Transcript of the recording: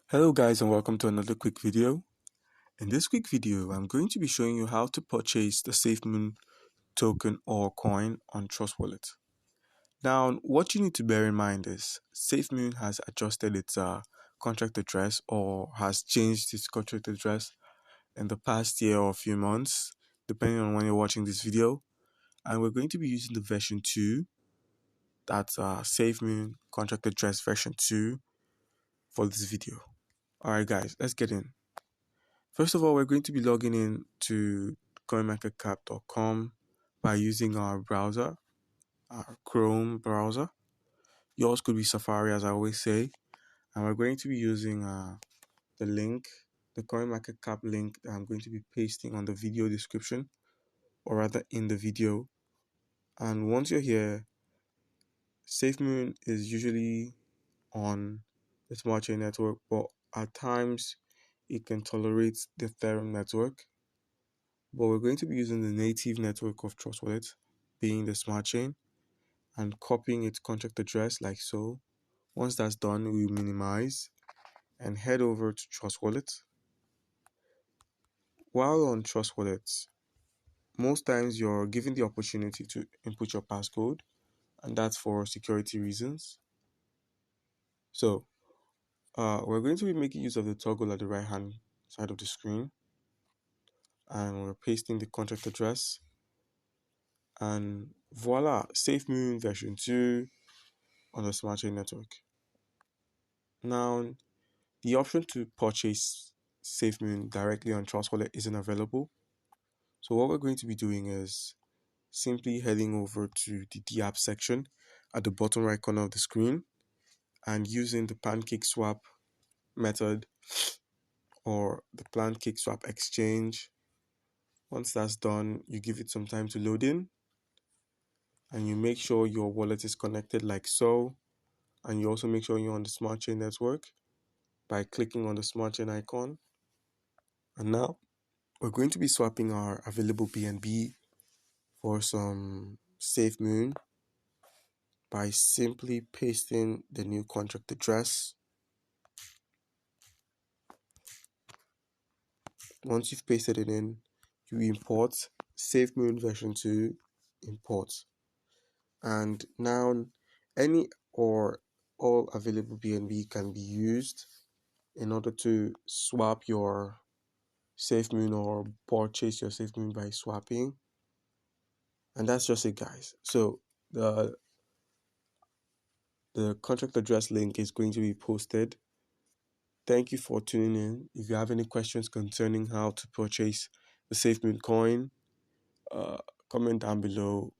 Hello guys and welcome to another quick video. In this quick video, I'm going to be showing you how to purchase the Safemoon token or coin on Trust Wallet. Now, what you need to bear in mind is Safemoon has adjusted its contract address or has changed its contract address in the past year or a few months, depending on when you're watching this video. And we're going to be using the version 2, that's Safemoon contract address version 2 for this video. Alright guys, let's get in. First of all, we're going to be logging in to coinmarketcap.com by using our browser, our Chrome browser. Yours could be Safari, as I always say. And we're going to be using the link, the CoinMarketCap link that I'm going to be pasting on the video description, or rather in the video. And once you're here, Safemoon is usually on the smart chain network, but at times it can tolerate the Ethereum network. But we're going to be using the native network of Trust Wallet, being the smart chain, and copying its contract address like so. Once that's done, we minimize and head over to Trust Wallet. While on Trust Wallet, most times you're given the opportunity to input your passcode, and that's for security reasons. So we're going to be making use of the toggle at the right hand side of the screen, and we're pasting the contract address. And voila, Safemoon version 2 on the smart chain network. Now, the option to purchase Safemoon directly on Trust Wallet isn't available. So what we're going to be doing is simply heading over to the DApp section at the bottom right corner of the screen and using the pancake swap method or the pancake swap exchange. Once that's done, you give it some time to load in and you make sure your wallet is connected like so, and you also make sure you're on the smart chain network by clicking on the smart chain icon. And now we're going to be swapping our available BNB for some Safemoon by simply pasting the new contract address. Once you've pasted it in, you import Safemoon version 2 import. And now any or all available BNB can be used in order to swap your Safemoon or purchase your Safemoon by swapping. And that's just it, guys. So the contract address link is going to be posted. Thank you for tuning in. If you have any questions concerning how to purchase the Safemoon coin, comment down below.